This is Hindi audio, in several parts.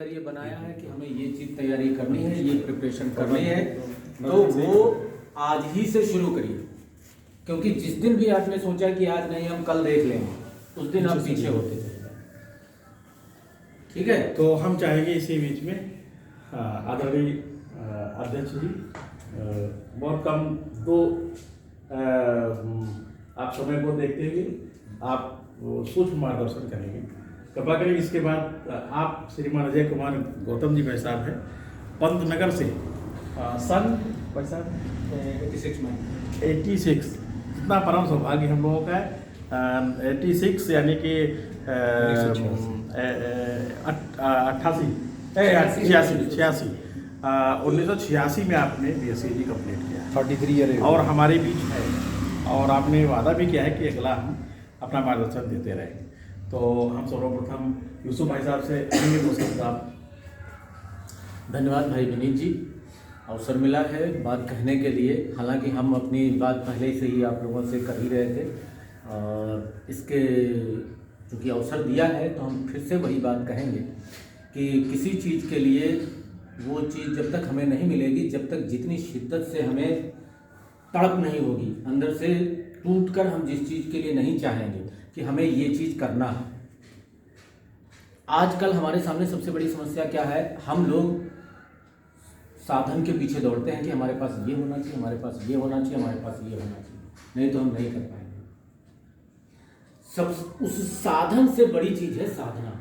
ये बनाया है कि हमें ये चीज़ तैयारी करनी है, ये प्रिपरेशन करनी है, तो वो आज ही से शुरू करिए। क्योंकि जिस दिन भी आपने सोचा कि आज नहीं हम कल देख लेंगे, उस दिन आप पीछे होते चले। ठीक है, तो हम चाहेंगे इसी बीच में आदरणीय अध्यक्ष जी बहुत कम दो आप समय को देखते हुए आप सूक्ष्म मार्गदर्शन करेंगे। कृपा करें इसके बाद आप श्रीमान अजय कुमार गौतम जी भाई साहब हैं पंतनगर से सन 86 में 86 इतना परम सौभाग्य हम लोगों का है। 86 यानी कि 1986 में आपने BSc कंप्लीट किया 33 ईयर और हमारे बीच है, और आपने वादा भी किया है कि अगला हम अपना मार्गदर्शन देते रहेंगे। तो हम सर्वप्रथम यूसुफ भाई साहब से धन्यवाद भाई विनीत जी, अवसर मिला है बात कहने के लिए। हालांकि हम अपनी बात पहले से ही आप लोगों से कर ही रहे थे, और इसके चूँकि अवसर दिया है तो हम फिर से वही बात कहेंगे कि किसी चीज़ के लिए वो चीज़ जब तक हमें नहीं मिलेगी, जब तक जितनी शिद्दत से हमें तड़प नहीं होगी अंदर से, टूट कर हम जिस चीज़ के लिए नहीं चाहेंगे कि हमें ये चीज़ करना है। आजकल हमारे सामने सबसे बड़ी समस्या क्या है, हम लोग साधन के पीछे दौड़ते हैं कि हमारे पास ये होना चाहिए, हमारे पास ये होना चाहिए, हमारे पास ये होना चाहिए, नहीं तो हम नहीं कर पाएंगे। सब उस साधन से बड़ी चीज़ है साधना।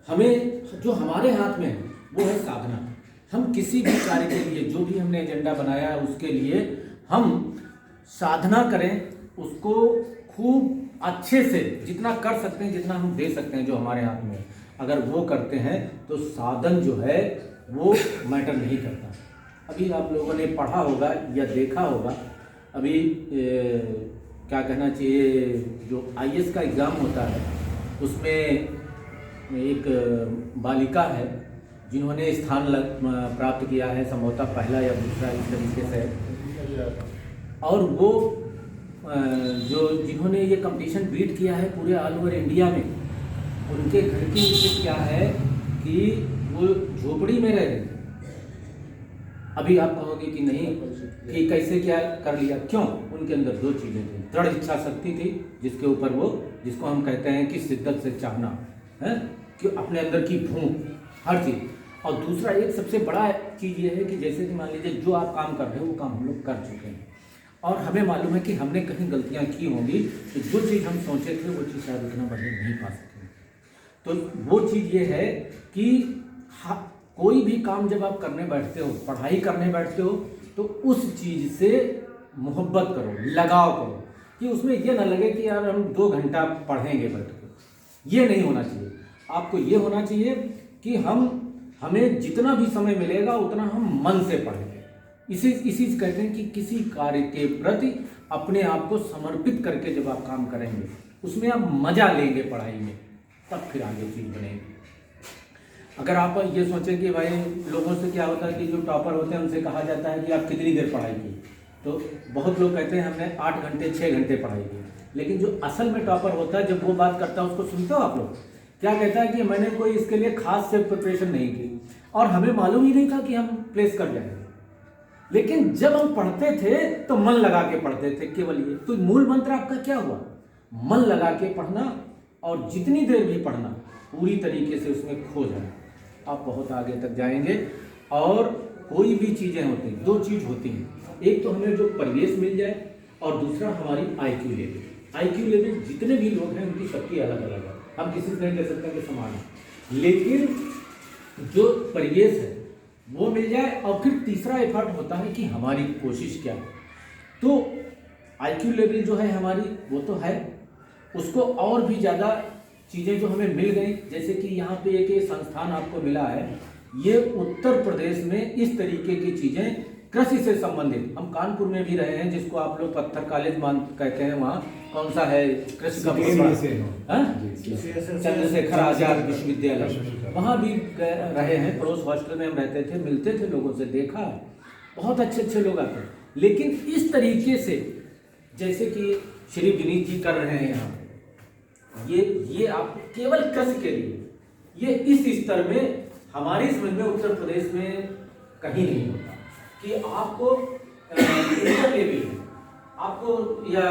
हमें जो हमारे हाथ में है वो है साधना। हम किसी भी कार्य के लिए जो भी हमने एजेंडा बनाया है उसके लिए हम साधना करें, उसको खूब अच्छे से जितना कर सकते हैं, जितना हम दे सकते हैं जो हमारे हाथ में है, अगर वो करते हैं तो साधन जो है वो मैटर नहीं करता। अभी आप लोगों ने पढ़ा होगा या देखा होगा, अभी क्या कहना चाहिए, जो IAS का एग्ज़ाम होता है उसमें एक बालिका है जिन्होंने स्थान प्राप्त किया है, संभवतः पहला या दूसरा इस तरीके से, और वो जो जिन्होंने ये कंपटीशन बीट किया है पूरे ऑल ओवर इंडिया में, उनके घर की स्थिति क्या है कि वो झोपड़ी में रह रहे थे। अभी आप कहोगे कि नहीं कि कैसे क्या कर लिया, क्यों? उनके अंदर दो चीज़ें थी, दृढ़ इच्छा शक्ति थी जिसके ऊपर वो, जिसको हम कहते हैं कि शिद्दत से चाहना है, कि अपने अंदर की भूख, हर चीज़। और दूसरा एक सबसे बड़ा चीज़ ये है कि जैसे कि मान लीजिए जो आप काम कर रहे हो वो काम हम लोग कर चुके हैं, और हमें मालूम है कि हमने कहीं गलतियां की होंगी, तो जो चीज़ हम सोचे थे वो चीज़ शायद उतना बढ़िया नहीं पा सके। तो वो चीज़ ये है कि कोई भी काम जब आप करने बैठते हो, पढ़ाई करने बैठते हो, तो उस चीज़ से मोहब्बत करो, लगाव करो, कि उसमें ये ना लगे कि यार हम 2 घंटा पढ़ेंगे बैठ के। ये नहीं होना चाहिए। आपको ये होना चाहिए कि हमें जितना भी समय मिलेगा उतना हम मन से पढ़ेंगे। इसी से कहते हैं कि किसी कार्य के प्रति अपने आप को समर्पित करके जब आप काम करेंगे, उसमें आप मज़ा लेंगे पढ़ाई में, तब फिर आगे चीज़ बनेगी। अगर आप ये सोचें कि भाई लोगों से क्या होता है कि जो टॉपर होते हैं उनसे कहा जाता है कि आप कितनी देर पढ़ाई की, तो बहुत लोग कहते हैं हमने 8 घंटे 6 घंटे पढ़ाई की। लेकिन जो असल में टॉपर होता है, जब वो बात करता है उसको सुनते हो आप लोग, क्या कहता है कि मैंने कोई इसके लिए खास से प्रिपरेशन नहीं की और हमें मालूम ही नहीं था कि हम प्लेस कर जाएंगे। लेकिन जब हम पढ़ते थे तो मन लगा के पढ़ते थे, केवल ये। तो मूल मंत्र आपका क्या हुआ? मन लगा के पढ़ना, और जितनी देर भी पढ़ना पूरी तरीके से उसमें खो जाना, आप बहुत आगे तक जाएंगे। और कोई भी चीज़ें होती हैं, 2 चीज़ होती हैं, एक तो हमें जो परिवेश मिल जाए, और दूसरा हमारी IQ लेवल। IQ लेवल जितने भी लोग हैं उनकी सबकी अलग अलग है, हम किसी से नहीं कह सकते कि समान है, लेकिन जो परिवेश है वो मिल जाए। और फिर तीसरा एफर्ट होता है कि हमारी कोशिश क्या है। तो IQ लेवल जो है हमारी, वो तो है, उसको और भी ज़्यादा चीज़ें जो हमें मिल गई, जैसे कि यहाँ पे एक संस्थान आपको मिला है, ये उत्तर प्रदेश में इस तरीके की चीज़ें कृषि से संबंधित। हम कानपुर में भी रहे हैं, जिसको आप लोग पत्थर कॉलेज कहते हैं, वहाँ कौन सा है कृषि का, चंद्रशेखर आजाद विश्वविद्यालय, वहाँ भी रहे हैं। पड़ोस हॉस्टल में हम रहते थे, मिलते थे लोगों से, देखा है बहुत अच्छे अच्छे लोग आते हैं। लेकिन इस तरीके से जैसे कि श्री विनीत जी कर रहे हैं यहाँ, ये आप केवल कृषि के लिए, ये इस स्तर में हमारी समझ में उत्तर प्रदेश में कहीं नहीं होता कि आपको इंटर लेवल आपको या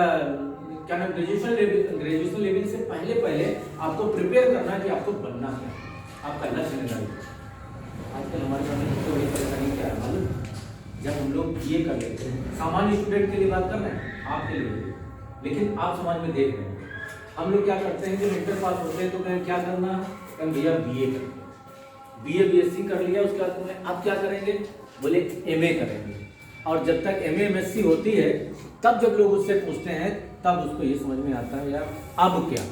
क्या नाम ग्रेजुएशन लेवल से पहले आपको प्रिपेयर करना कि आपको बनना क्या है, आपका लक्ष्य निर्धारित। आजकल हमारे सामने सबसे बड़ी परेशानी क्या है मालूम? जब हम लोग ये कर लेते हैं, सामान्य स्टूडेंट के लिए बात कर रहे हैं, आपके लिए, लेकिन आप समाज में देख रहे हैं हम लोग क्या करते हैं, जब इंटर पास होते हैं तो कहें क्या करना है, कहें भैया बीए करेंगे, बीए बीएससी कर लिया, उसके बाद बोले आप क्या करेंगे, बोले एमए करेंगे। और जब तक एमए एमएससी होती है तब जब लोग उससे पूछते हैं तब उसको ये समझ में आता है यार अब क्या,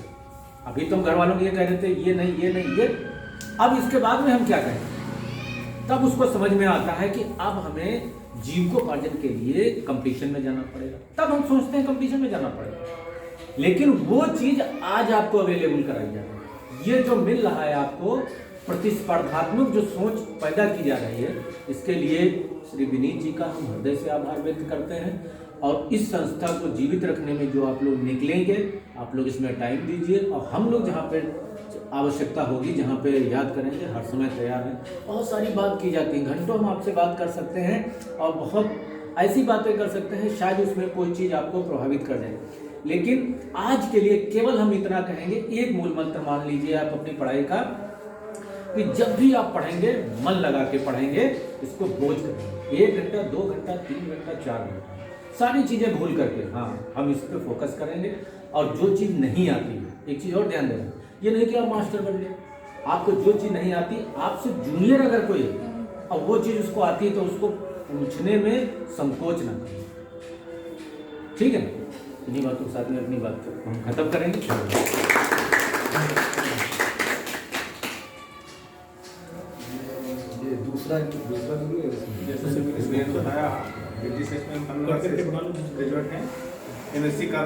अभी तुम घर वालों को ये कह रहे थे ये नहीं ये नहीं ये, अब इसके बाद में हम क्या करें, तब उसको समझ में आता है कि अब हमें जीविकोपार्जन के लिए कंपटीशन में जाना पड़ेगा, तब हम सोचते हैं कंपटीशन में जाना पड़ेगा। लेकिन वो चीज आज आपको अवेलेबल कराई जा रही है, ये जो मिल रहा है आपको प्रतिस्पर्धात्मक जो सोच पैदा की जा रही है, इसके लिए श्री विनीत जी का हम हृदय से आभार व्यक्त करते हैं। और इस संस्था को जीवित रखने में जो आप लोग निकलेंगे, आप लोग इसमें टाइम दीजिए, और हम लोग जहाँ पे आवश्यकता होगी, जहाँ पे याद करेंगे, हर समय तैयार हैं। बहुत सारी बात की जाती है, घंटों हम आपसे बात कर सकते हैं और बहुत ऐसी बातें कर सकते हैं, शायद उसमें कोई चीज़ आपको प्रभावित कर जाए, लेकिन आज के लिए केवल हम इतना कहेंगे, एक मूल मंत्र मान लीजिए आप अपनी पढ़ाई का, कि जब भी आप पढ़ेंगे मन लगा के पढ़ेंगे, इसको बोझ करेंगे, 1 घंटा 2 घंटा 3 घंटा 4 घंटा, सारी चीज़ें भूल करके हाँ हम इस पर फोकस करेंगे। और जो चीज़ नहीं आती है, एक चीज़ और ध्यान देना, ये नहीं कि आप मास्टर बन गए, आपको जो चीज़ नहीं आती, आपसे जूनियर अगर कोई है और वो चीज़ उसको आती है तो उसको पूछने में संकोच ना करें, ठीक है ना। इन्हीं बातों के साथ में अपनी बात को हम खत्म करेंगे। दूसरा जैसे बताया ग्रेजुएट है, MSc का